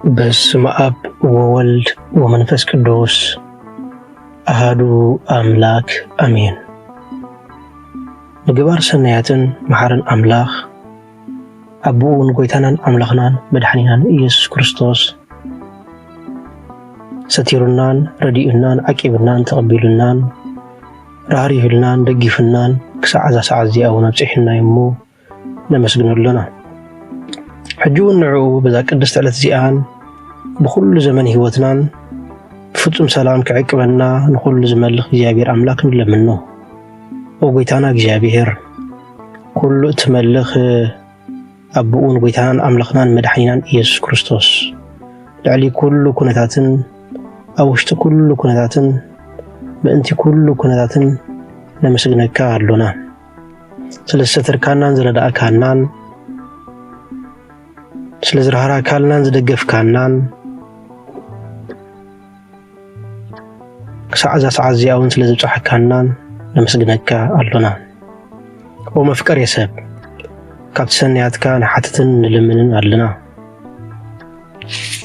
በስመ አብ ወወልድ ወመንፈስ ቅዱስ አሐዱ አምላክ አሜን። ምግባር ሰናያትን መሐረን አምላኽ አቡኡን ጎይታናን አምላኽናን መድኃኒናን ኢየሱስ ክርስቶስ ሰቲሩናን ረዲኡናን ዓቂብናን ተቐቢሉናን ራህሪህልናን ደጊፍናን ክሳዕ እዛ ሰዓት እዚኣ እውን ኣብፅሒና እሞ ነመስግነሉና። ሕጂ እውን ንዕኡ በዛ ቅድስቲ ዕለት እዚኣን ብኩሉ ዘመን ህይወትናን ፍጹም ሰላም ክዕቅበና ንኩሉ ዝመልኽ እግዚአብሔር አምላክ ንለምኖ። ኦ ጎይታና እግዚአብሔር ኩሉ እትመልኽ አቡኡን ጎይታናን አምላኽናን መድኃኒናን ኢየሱስ ክርስቶስ ልዕሊ ኩሉ ኩነታትን ኣብ ውሽጢ ኩሉ ኩነታትን በእንቲ ኩሉ ኩነታትን ነመስግነካ ኣሎና። ስለዝሰተርካናን ዝረዳእካናን ስለዝረሃራካልናን ዝደገፍካናን ክሳዕ እዛ ሰዓት እዚኣ እውን ስለዝብፅሐካናን ነመስግነካ ኣሎና። ኦ መፍቀር የሰብ ካብቲ ሰናያትካ ንሓትትን ንልምንን ኣለና።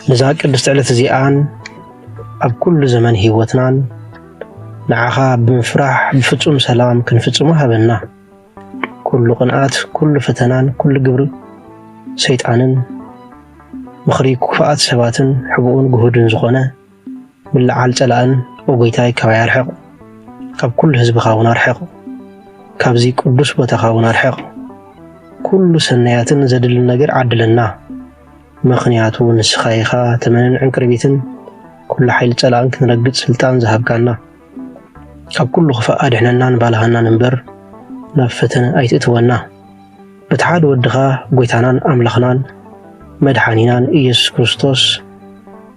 ነዛ ቅድስቲ ዕለት እዚኣን ኣብ ኩሉ ዘመን ህይወትናን ንዓኻ ብምፍራሕ ብፍጹም ሰላም ክንፍጽሞ ሃበና። ኩሉ ቅንዓት፣ ኩሉ ፈተናን፣ ኩሉ ግብሪ ሰይጣንን ምኽሪ ክፉኣት ሰባትን ሕቡኡን ጉሁድን ዝኾነ ምልዓል ጸላእን ኦ ጎይታይ ካባይ ኣርሕቕ። ካብ ኩሉ ህዝብኻ እውን ኣርሕቕ። ካብዚ ቅዱስ ቦታኻ እውን ኣርሕቕ። ኩሉ ሰናያትን ዘድሊ ነገር ዓድለና። ምኽንያቱ ንስኻ ኢኻ ተመንን ዕንቅርቢትን ኩሉ ሓይሊ ጸላእን ክንረግጽ ስልጣን ዝሃብካና። ካብ ኩሉ ክፋእ ኣድሕነናን ባልሃናን እምበር ናብ ፈተነ ኣይትእትወና። በቲ ሓደ ወድኻ ጎይታናን ኣምላኽናን መድኃኒናን ኢየሱስ ክርስቶስ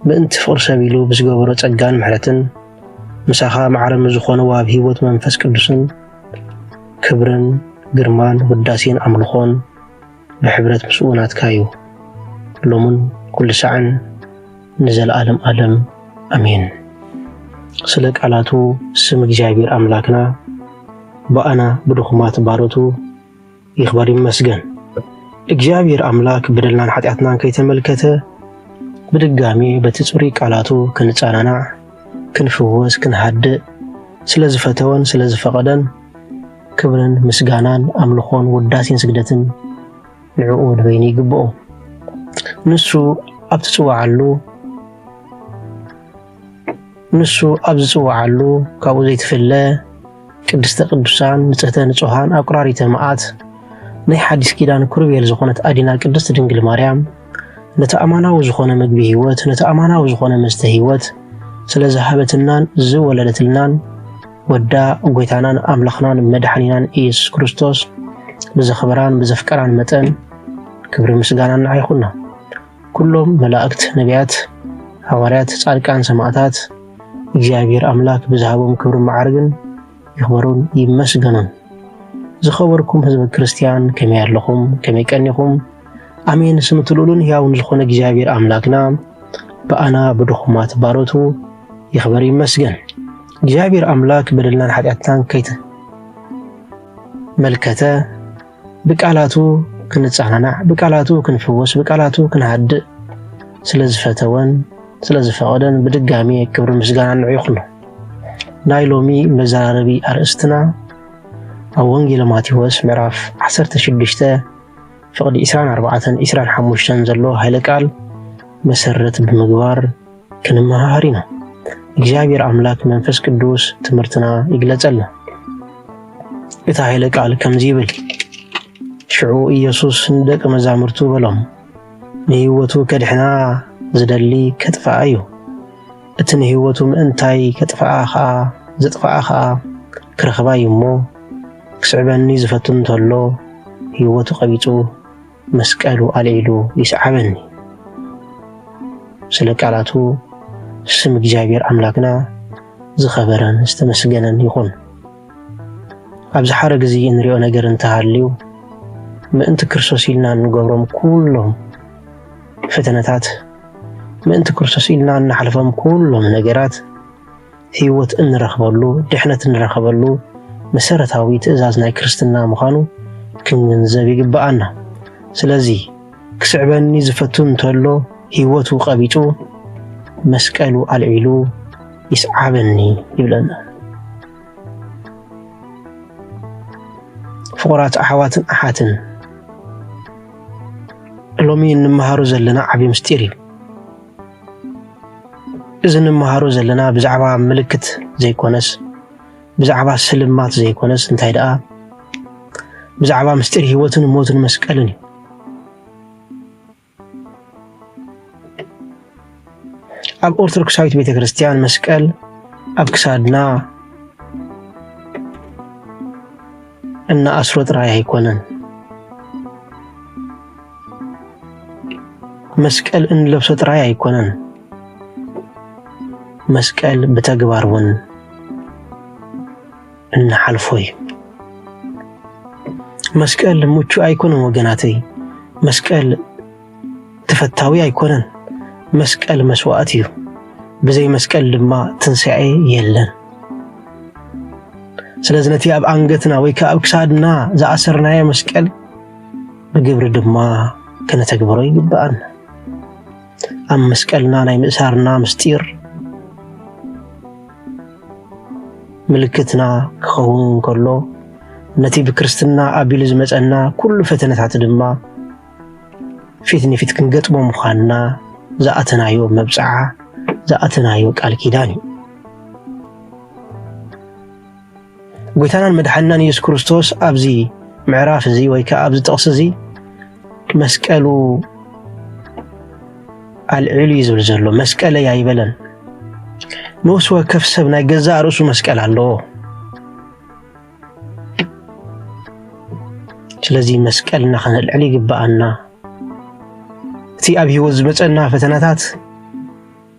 ምእንቲ ፍቕሪ ሰብ ኢሉ ብዝገበሮ ጸጋን ምሕረትን ምሳኻ ማዕረም ዝኾነ ዋብ ህይወት መንፈስ ቅዱስን ክብርን ግርማን ውዳሴን ኣምልኾን ብሕብረት ምስኡ ናትካ እዩ ሎሙን ኩሉ ሰዓን ንዘለዓለም ዓለም አሜን። ስለ ቃላቱ ስም እግዚአብሔር አምላክና በአና ብድኹማት ባሮቱ ይኽበር ይመስገን። እግዚአብሔር አምላክ በደልናን ኃጢአትናን ከይተመልከተ በድጋሚ በትጹሪ ቃላቱ ክንጻናናዕ ክንፍወስ ክንሃድእ ስለዝፈተወን ስለዝፈቀደን ክብርን ምስጋናን አምልኾን ውዳሴን ስግደትን ንዕኡ ንበይኒ ይግብኦ። ንሱ ኣብ ዝጽዋዓሉ ካብኡ ዘይትፍለ ቅድስተ ቅዱሳን ንጽህተ ንጹሃን ኣቁራሪተ መዓት ናይ ሓዲስ ኪዳን ኩርቤል ዝኾነት ኣዲና ቅድስት ድንግል ማርያም ነቲ ኣማናዊ ዝኾነ ምግቢ ህይወት ነቲ ኣማናዊ ዝኾነ መስተ ህይወት ስለዝሃበትናን ዝወለደትልናን ወዳ ጎይታናን ኣምላኽናን መድኃኒናን ኢየሱስ ክርስቶስ ብዘኽብራን ብዘፍቀራን መጠን ክብሪ ምስጋናን ይኹንና። ኩሎም መላእክት፣ ነቢያት፣ ሐዋርያት፣ ጻድቃን፣ ሰማዕታት እግዚአብሔር አምላክ ብዝሃቦም ክብሪ ማዕርግን ይኽበሩን ይመስገኑን። ዝኸበርኩም ህዝበ ክርስቲያን ከመይ ኣለኹም? ከመይ ቀኒኹም? አሜን። ስሙ ትልኡልን ሕያውን ዝኾነ እግዚአብሔር አምላክና በአና ብድኹማት ባሮቱ ይኽበር ይመስገን። እግዚአብሔር አምላክ በደልናን ኃጢአትናን ከይተመልከተ ብቃላቱ ክንጻናናዕ፣ ብቃላቱ ክንፍወስ፣ ብቃላቱ ክንሃድእ ስለዝፈተወን ስለዝፈቀደን በድጋሚ ክብሪ ምስጋና ንዕኡ ይኹን። ናይ ሎሚ መዘራረቢ ኣርእስትና ኣብ ወንጌል ማቴዎስ ምዕራፍ 16 ፍቕዲ 24-25 ዘሎ ሃይለ ቃል መሰረት ብምግባር ክንመሃር ኢና። እግዚአብሔር አምላክ መንፈስ ቅዱስ ትምህርትና ይግለጸልና። እቲ ሃይለ ቃል ከምዚ ይብል። ሽዑ ኢየሱስ ንደቀ መዛሙርቱ በሎም ንህይወቱ ከድሕና ዝደሊ ከጥፍኣ እዩ። እቲ ንህይወቱ ምእንታይ ዘጥፍኣ ኸዓ ክረኽባ እዩ እሞ ክስዕበኒ ዝፈቱ እንተሎ ህይወቱ ቀቢጹ መስቀሉ ኣልዒሉ ይስዓበኒ። ስለ ቃላቱ ስም እግዚአብሔር አምላክና ዝኸበረን ዝተመስገነን ይኹን። ኣብዚ ሓደ ግዜ እንሪኦ ነገር እንተሃልዩ ምእንቲ ክርስቶስ ኢልና እንገብሮም ኩሎም ፈተነታት ምእንቲ ክርስቶስ ኢልና እናሕልፎም ኩሎም ነገራት ህይወት እንረኽበሉ ድሕነት እንረኽበሉ መሰረታዊ ትእዛዝ ናይ ክርስትና ምዃኑ ክንገንዘብ ይግባአና። ስለዚ ክስዕበኒ ዝፈቱ እንተሎ هيوتو قبيتو مسكالو العيلو يسعبني يبلنا فقرات أحوات أحاتن لومي نمهارو زلنا عبي مستيري إذن نمهارو زلنا بزعبا ملكت زي كونس بزعبا سلمات زي كونس انتهي دقا بزعبا مستير هيوتن موتن مسكالني أب أرثوذكساويت بيت كريستيان مسكال أب كسادنا إن أسرة رايح يكونن مسكال إن لبسة رايح يكونن مسكال بتقبارون إن حلفوي مسكال موتشو أيكونن وجناتي مسكال تفتاوي أيكونن مسكال مسواتيو بزي مسكال لما تنسعي يلن سلازنتي أب أنقتنا ويكا أب كسادنا زأسرنا يا مسكال بقبر دما كنا تقبرو يقبان أم مسكالنا ناي مأسارنا مستير ملكتنا كخون كله نتي بكرستنا أبي لزمتنا كل فتنة عتدما فيتني فيتكن قطبو مخاننا زأتنا يوم مبزعة زأتنا يوم الكيداني قلتنا المدحنا يسوع كريستوس أبزي معراف زي ويكا أبزي تقصزي مسكالو العلي زلزلو مسكالة يا يبلن نوسوا كفسبنا جزاء رسو مسكال الله سلازي مسكالنا خان العلي قبأنا تي أبي وزمتنا فتناتات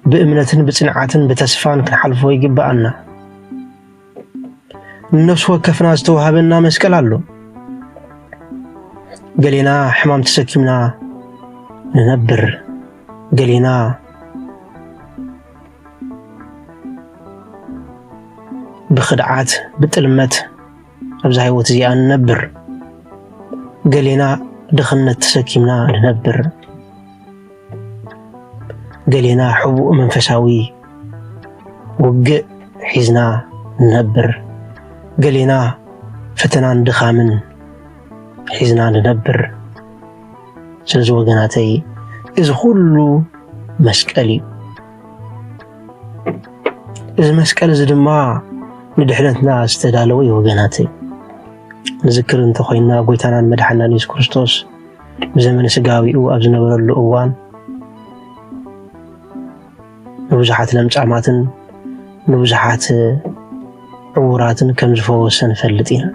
بإمنة بصنعات بتسفان كنحلفو يقبأنا النفس وكفنا استوهبنا مسكال الله قالينا حمام تسكمنا ننبر قالينا بخدعات بتلمت أبزاي وتزيان ننبر قالينا دخلنا تسكمنا ننبر قالينا حبوء منفساوي وقع حزنا ننبر قالينا فتنان دخامن حزنا ننبر سلزو وقناتي إذ كله مسكالي إذا مسكال زدما ندحلتنا استدالوي وقناتي نذكر انت خوينا قويتانا مدحنا يسوع كريستوس بزمن سقاوي او أبزنا برلو اوان نبزحات لمجعماتن نبزحات عوراتن كم زفوسن فلتينا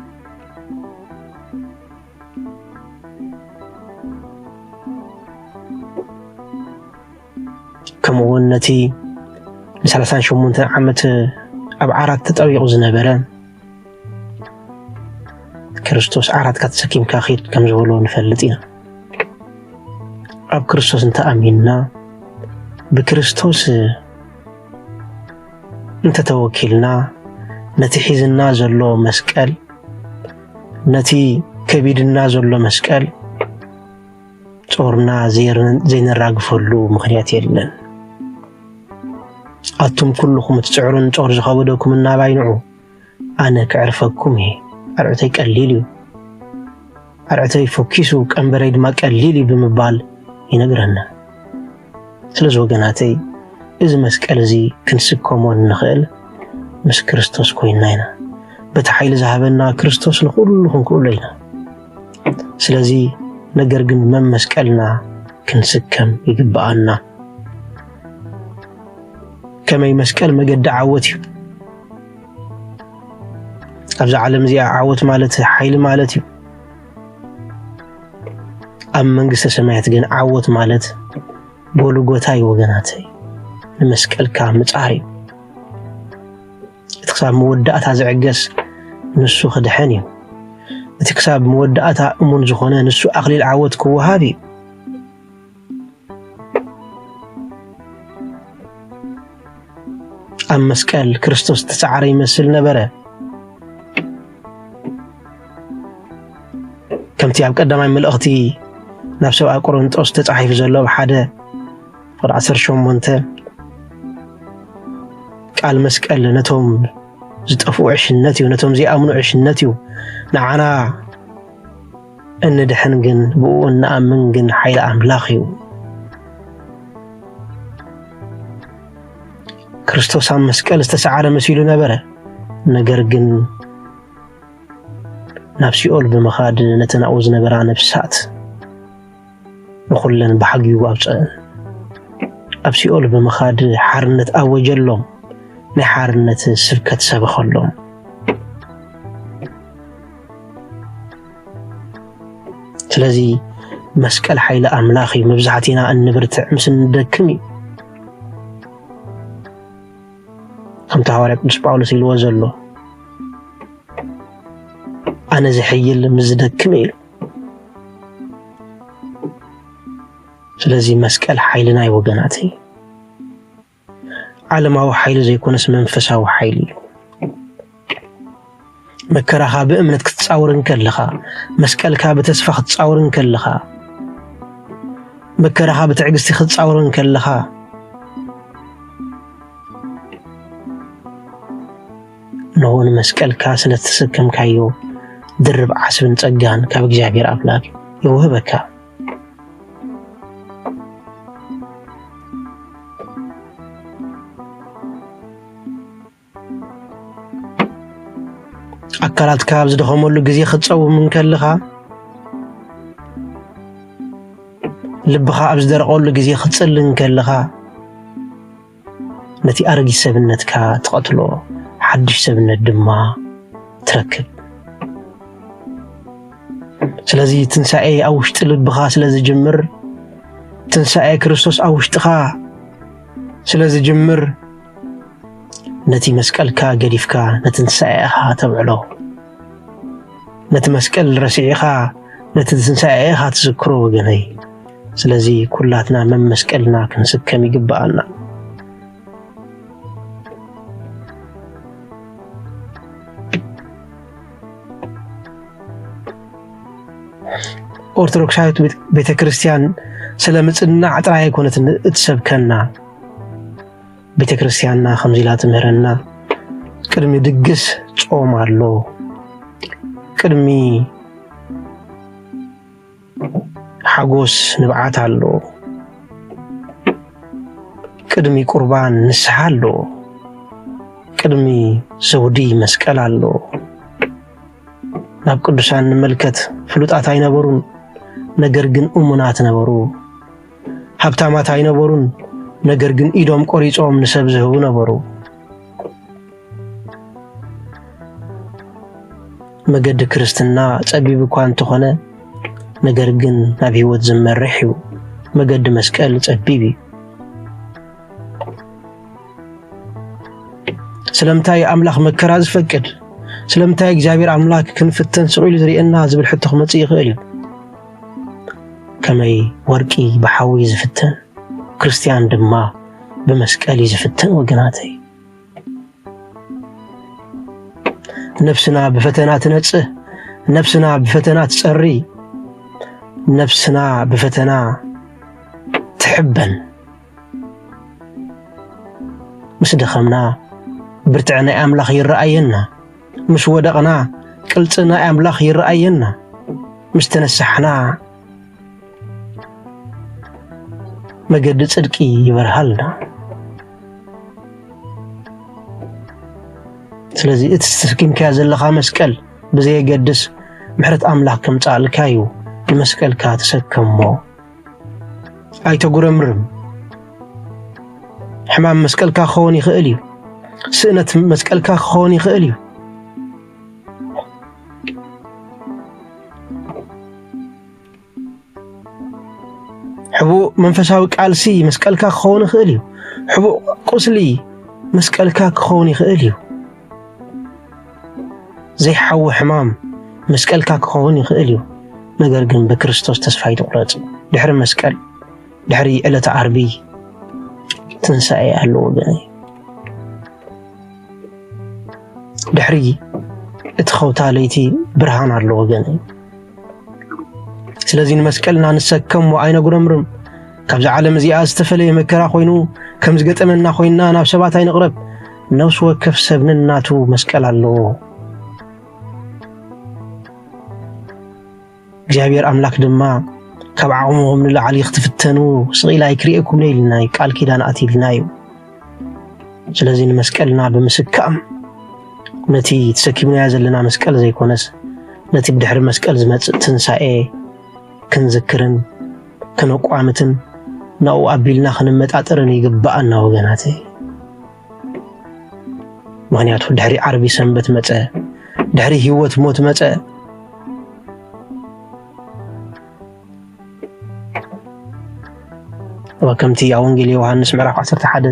كمونتي لسلسان شمونت عمت أب عرات تطويق زنبرا كريستوس عرات كتسكيم كاخير كم زولو نفلتينا أب كريستوس انت أميننا بكريستوس انت توكلنا نتي حيزنا زلو مسكال نتي كبيدنا زلو مسكال صورنا زين الراقفلو مخنيات يلن أتم كلكم تسعرون صور زخودكم الناباينعو أنا كعرفكم هي أرعتي قليلي أرعتي فوكيسو كأنبريد ما قليلي بمبال ينقرنا سلز وقناتي إذا مسكال زي كنسكومون نخيل مس كريستوس كويناينا بتحيل ذهبنا كريستوس نقولهم كلنا سلازي نقرقن من مسكالنا كنسكم يقبعنا كما يمسكال مقد عوتي أبزع عالم زي عوت مالتي حيل مالتي أم منقس سمايت قن عوت مالت بولو قوتاي وقناتي المسكال كان متعاري تكساب مودعات هزعقس نسو خدحاني تكساب مودعات أمون زخونا نسو أقليل عوت كوهابي أم مسكال كريستوس تسعري يمثل نبرة كم تياب قدام من الأختي نفسه قرنطوس تتعيف زلو بحدا ቁጥር 18 ቃል መስቀል ነቶም ዝጠፍኡ ዕሽነት እዩ ነቶም ዝኣምኑ ዕሽነት እዩ ንዓና እንደሕን ግን ብኡ እንኣምን ግን ሓይሊ ኣምላኽ እዩ ክርስቶስ ኣብ መስቀል ዝተሰዓረ መሲሉ ነበረ ነገር ግን ናብ ሲኦል ብምኻድ ነተናኡ ዝነበራ ነፍሳት ንኹለን ብሓጊኡ ኣውፅአን ኣብ ሲኦል ብምኻድ ሓርነት ኣወጀሎም ናይ ሓርነት ስብከት ሰበኸሎም ስለዚ መስቀል ሓይሊ ኣምላኽ እዩ መብዛሕቲና እንብርትዕ ምስ እንደክም እዩ ከምቲ ሐዋርያ ቅዱስ ጳውሎስ ኢልዎ ዘሎ ኣነ ዝሕይል ምዝደክም ኢሉ ስለዚ መስቀል ሓይልና ይወገናት እዩ ዓለማዊ ሓይሊ ዘይኮነስ መንፈሳዊ ሓይሊ እዩ መከራኻ ብእምነት ክትጻወርን ከለኻ መስቀልካ በተስፋ ክትጻወርን ከለኻ መከራኻ በትዕግስቲ ክትጻወርን ከለኻ ነውን መስቀልካ ስለተሰከምካዮ ድርብ ዓስብን ጸጋን ካብ እግዚአብሔር ኣምላክ ይውህበካ ኣካላትካ ኣብ ዝደኸመሉ ግዜ ክትጸውም ከለኻ ልብኻ ኣብ ዝደረቐሉ ግዜ ክትጽልን ከለኻ ነቲ ኣረጊት ሰብነትካ ትቐትሎ ሓድሽ ሰብነት ድማ ትረክብ ስለዚ ትንሣኤ ኣብ ውሽጢ ልብኻ ስለዝጅምር ትንሣኤ ክርስቶስ ኣብ ውሽጥኻ ስለዝጅምር ነቲ መስቀልካ ገዲፍካ ነትንሣኤኻ ተብዕሎ ነቲ መስቀል ረሲዕኻ ነቲ ትንሣኤኻ ትዝክሮ ወገነይ ስለዚ ኩላትና መመስቀልና ክንስከም ይግባአና ኦርቶዶክሳዊት ቤተክርስቲያን ስለ ምጽናዕ ጥራይ አይኮነት እትሰብከና ቤተክርስቲያንና ከምዚላ ትምህረና ቅድሚ ድግስ ጾም አሎ ቅድሚ ሓጎስ ንብዓት አሎ ቅድሚ ቁርባን ንስሐ አሎ ቅድሚ ዘውዲ መስቀል አሎ ናብ ቅዱሳን ንመልከት ፍሉጣት አይነበሩን ነገር ግን እሙናት ነበሩ ሀብታማት አይነበሩን ነገር ግን ኢዶም ቆሪጾም ንሰብ ዝህቡ ነበሩ መገድ ክርስትና ጸቢብ እኳ እንተኾነ ነገር ግን ናብ ህይወት ዝመርሕ እዩ መገድ መስቀል ጸቢብ እዩ ስለምታይ አምላኽ መከራ ዝፈቅድ ስለምታይ እግዚአብሔር አምላክ ክንፍተን ስዑል ዝሪእና ዝብል ሕቶ ክመጽእ ይኽእል እዩ ከመይ ወርቂ በሓዊ ዝፍተን ክርስቲያን ድማ በመስቀል ይዝፍተን ወገናተይ ነፍስና በፈተና ትነጽህ ነፍስና በፈተና ትጸሪ ነፍስና በፈተና ትሕበን ምስ ደኸምና ብርትዕና አምላኽ ይረአየና مش ودقنا قلصنا أملاخ يرأينا مش تنسحنا مقد صدقي يبرهلنا ስለዚህ እትስኪምካ ዘለኻ መስቀል በዘይ ገድስ ምሕረት አምላክ ከምጻልካዩ መስቀልካ ተሰከሞ አይተጉረምርም ሕማም መስቀልካ ክኾን ይኽእል እዩ ስእነት መስቀልካ ክኾን ይኽእል እዩ حبو منفساوي قالسي مسقلكا كخوني خيليو حبو قسلي مسقلكا كخوني خيليو زي حو حمام مسقلكا كخوني خيليو ነገር ግን በክርስቶስ ተስፋ ይተቆረጽ ድሕሪ መስቀል ድሕሪ ዕለተ ዓርቢ ትንሣኤ አለ ወገነይ ድሕሪ እትኸውታ ለይቲ ብርሃን አለ ወገነይ ስለዚህ መስቀልና ንሰከም አይነ ጉረምርም ካብዚ ዓለም እዚኣ ዝተፈለየ መከራ ኮይኑ ከም ዝገጠመና ኮይና ናብ ሰባት ኣይንቕረብ ነፍሲ ወከፍ ሰብንን ናቱ መስቀል ኣለዎ እግዚአብሔር አምላክ ድማ ካብ ዓቕሞም ንላዕሊ ክትፍተኑ ስቕኢላይ ክሪኤኩም ነይልናይ ቃል ኪዳን ኣትይልናዩ ስለዚ መስቀልና ብምስካም ነቲ ተሰኪምናያ ዘለና መስቀል ዘይኮነስ ነቲ ብድሕሪ መስቀል ዝመጽእ ትንሳኤ ክንዝክርን ከነቋምትን ናኡ ኣቢልና ክንመጣጠርን ይግባአና ወገናቴ ምክንያቱ ድሕሪ ዓርቢ ሰንበት መጸ ድሕሪ ህይወት ሞት መጸ ወከምቲ ወንጌል ዮሐንስ ምዕራፍ 11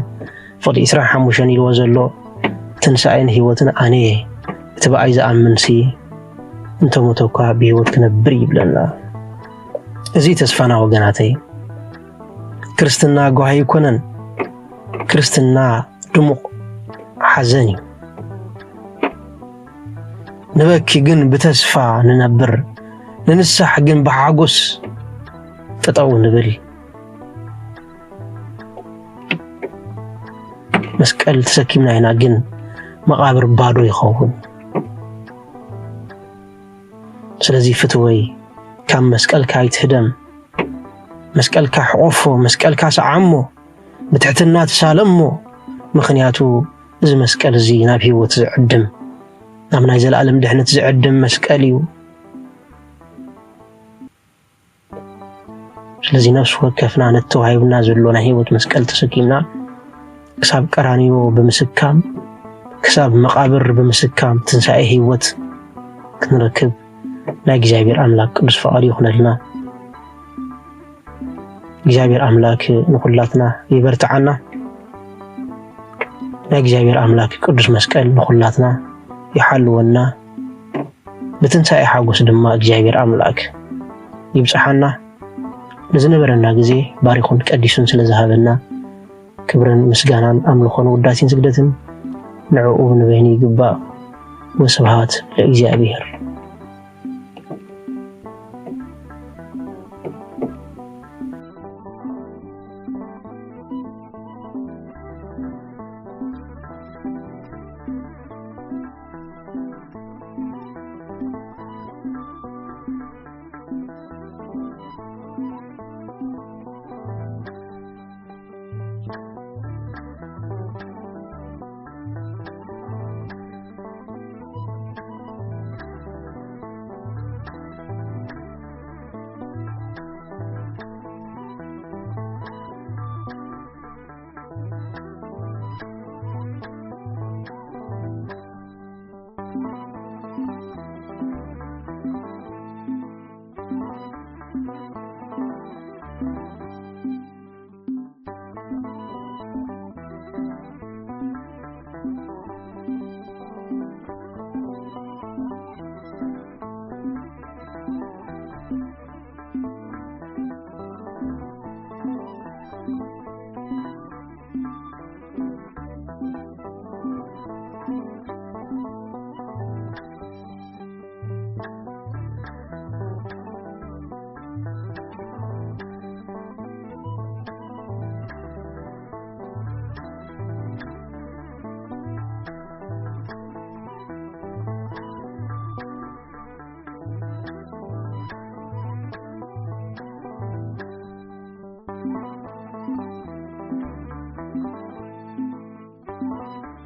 ፍቅዲ 25 ኢልዎ ዘሎ ትንሳኤን ህይወትን ኣነ እቲ በኣይ ዝኣምንሲ እንተሞተኳ ብህይወት ክነብር ይብለና እዚ ተስፋና ወገናተይ ክርስትና ጓሂ ይኮነን ክርስትና ድሙቕ ሓዘን እዩ ንበኪ ግን ብተስፋ ንነብር ንንሳሕ ግን ብሓጎስ ጠጠው ንብል መስቀል ተሰኪምና ኢና ግን መቃብር ባዶ ይኸውን ስለዚ ፍትወይ ካብ መስቀልካ ይትህደም መስቀልካ ሕቆፎ መስቀልካ ሰዓሞ ብትሕትና ተሳለሞ ምክንያቱ እዚ መስቀል እዚ ናብ ህይወት ዝዕድም ናብ ናይ ዘለዓለም ድሕነት ዝዕድም መስቀል እዩ ስለዚ ነፍስ ወከፍና ነተዋሂብና ዘሎ ናይ ህይወት መስቀል ተሰኪምና ክሳብ ቀራንዮ ብምስካም ክሳብ መቃብር ብምስካም ትንሳኤ ህይወት ክንረክብ ናይ እግዚአብሔር አምላክ ቅዱስ ፈቃዱ ይኹነልና እግዚአብሔር አምላክ ንኹላትና ይበርታዓና ናይ እግዚአብሔር አምላክ ቅዱስ መስቀል ንኹላትና ይሓልወና በትንሳኤ ሓጎስ ድማ እግዚአብሔር አምላክ ይብጽሐና ለዝነበረና ጊዜ ባሪኹን ቀዲሱን ስለዝሃበና ክብርን ምስጋናን አምልኾን ውዳሴን ስግደትን ንዕኡ ንበይኒ ይግባእ ወስብሐት ለእግዚአብሔር